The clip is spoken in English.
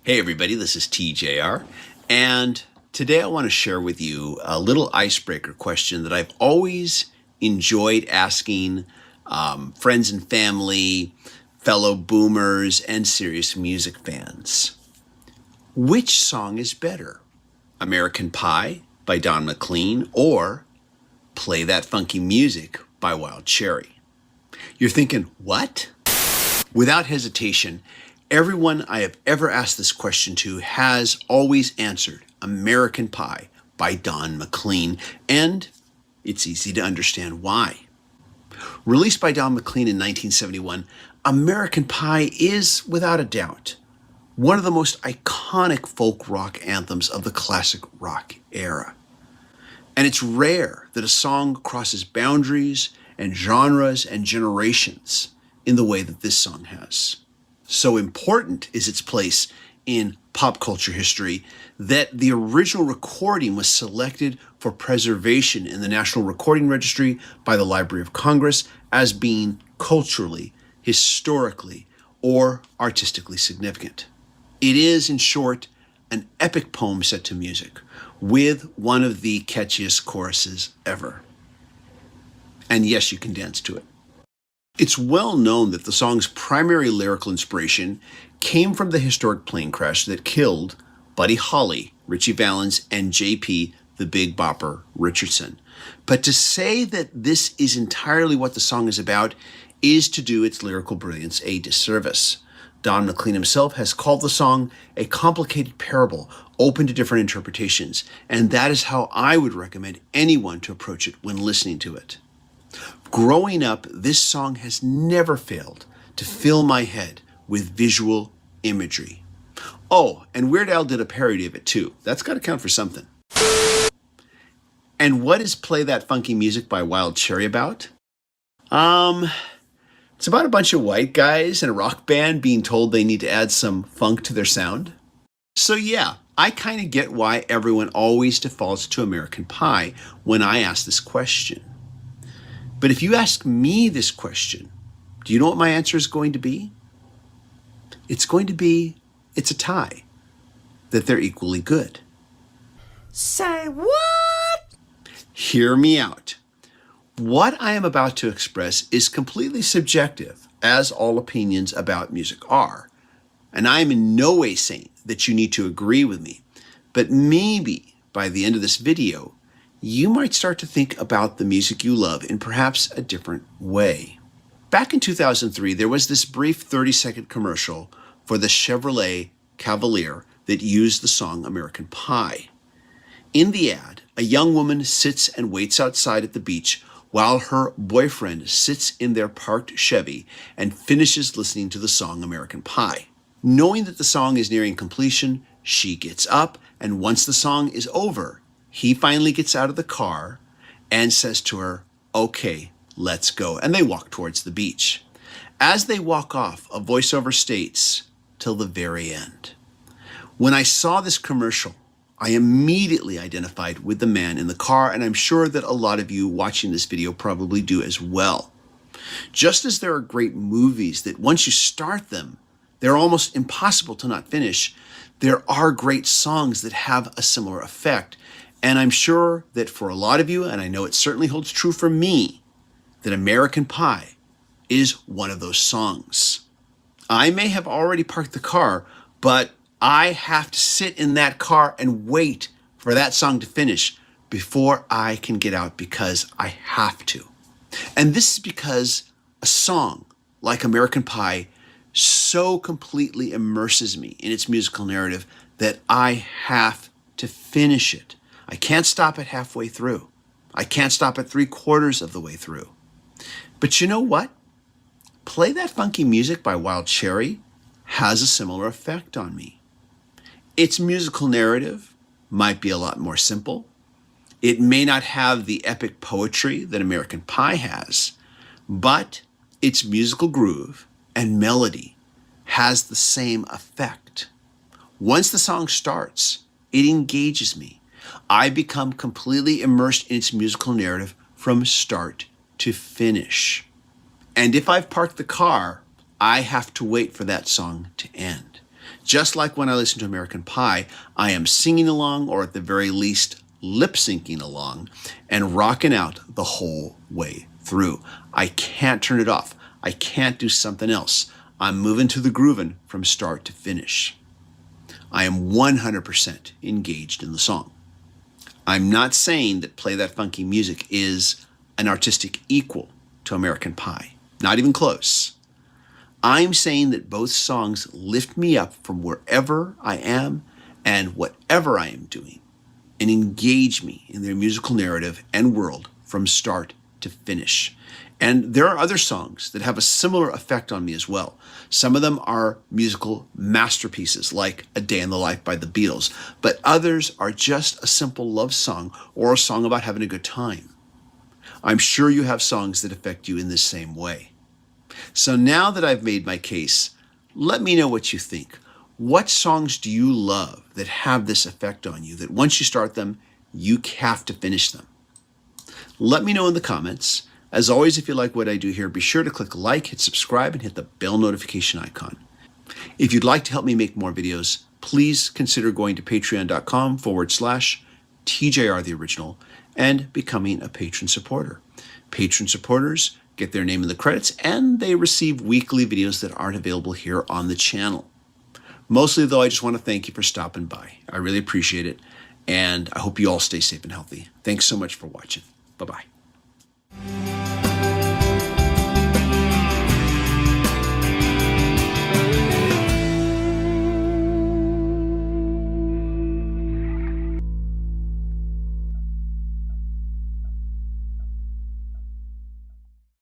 Hey everybody, this is TJR, and today I want to share with you a little icebreaker question that I've always enjoyed asking friends and family, fellow boomers, and serious music fans. Which song is better? American Pie by Don McLean or Play That Funky Music by Wild Cherry? You're thinking, what? Without hesitation, everyone I have ever asked this question to has always answered American Pie by Don McLean, and it's easy to understand why. Released by Don McLean in 1971, American Pie is, without a doubt, one of the most iconic folk rock anthems of the classic rock era. And it's rare that a song crosses boundaries and genres and generations in the way that this song has. So important is its place in pop culture history that the original recording was selected for preservation in the National Recording Registry by the Library of Congress as being culturally, historically, or artistically significant. It is, in short, an epic poem set to music with one of the catchiest choruses ever. And yes, you can dance to it. It's well known that the song's primary lyrical inspiration came from the historic plane crash that killed Buddy Holly, Ritchie Valens, and J.P. the Big Bopper Richardson. But to say that this is entirely what the song is about is to do its lyrical brilliance a disservice. Don McLean himself has called the song a complicated parable open to different interpretations, and that is how I would recommend anyone to approach it when listening to it. Growing up, this song has never failed to fill my head with visual imagery. Oh, and Weird Al did a parody of it too. That's got to count for something. And what is Play That Funky Music by Wild Cherry about? It's about a bunch of white guys in a rock band being told they need to add some funk to their sound. So yeah, I kind of get why everyone always defaults to American Pie when I ask this question. But if you ask me this question, do you know what my answer is going to be? It's a tie, that they're equally good. Say what? Hear me out. What I am about to express is completely subjective, as all opinions about music are. And I am in no way saying that you need to agree with me, but maybe by the end of this video, you might start to think about the music you love in perhaps a different way. Back in 2003, there was this brief 30-second commercial for the Chevrolet Cavalier that used the song American Pie. In the ad, a young woman sits and waits outside at the beach while her boyfriend sits in their parked Chevy and finishes listening to the song American Pie. Knowing that the song is nearing completion, she gets up, and once the song is over, he finally gets out of the car and says to her, "Okay, let's go." And they walk towards the beach. As they walk off, a voiceover states, "Till the very end." When I saw this commercial, I immediately identified with the man in the car, and I'm sure that a lot of you watching this video probably do as well. Just as there are great movies that once you start them, they're almost impossible to not finish, there are great songs that have a similar effect. And I'm sure that for a lot of you, and I know it certainly holds true for me, that American Pie is one of those songs. I may have already parked the car, but I have to sit in that car and wait for that song to finish before I can get out because I have to. And this is because a song like American Pie so completely immerses me in its musical narrative that I have to finish it. I can't stop it halfway through. I can't stop it 3/4 of the way through. But you know what? Play That Funky Music by Wild Cherry has a similar effect on me. Its musical narrative might be a lot more simple. It may not have the epic poetry that American Pie has, but its musical groove and melody has the same effect. Once the song starts, it engages me. I become completely immersed in its musical narrative from start to finish. And if I've parked the car, I have to wait for that song to end. Just like when I listen to American Pie, I am singing along, or at the very least, lip syncing along and rocking out the whole way through. I can't turn it off. I can't do something else. I'm moving to the grooving from start to finish. I am 100% engaged in the song. I'm not saying that Play That Funky Music is an artistic equal to American Pie. Not even close. I'm saying that both songs lift me up from wherever I am and whatever I am doing, and engage me in their musical narrative and world from start to finish. And there are other songs that have a similar effect on me as well. Some of them are musical masterpieces, like A Day in the Life by the Beatles, but others are just a simple love song or a song about having a good time. I'm sure you have songs that affect you in the same way. So now that I've made my case, let me know what you think. What songs do you love that have this effect on you, that once you start them, you have to finish them? Let me know in the comments. As always, if you like what I do here, be sure to click like, hit subscribe, and hit the bell notification icon. If you'd like to help me make more videos, please consider going to patreon.com/TJR the Original and becoming a patron supporter. Patron supporters get their name in the credits, and they receive weekly videos that aren't available here on the channel. Mostly, though, I just want to thank you for stopping by. I really appreciate it, and I hope you all stay safe and healthy. Thanks so much for watching. Bye-bye.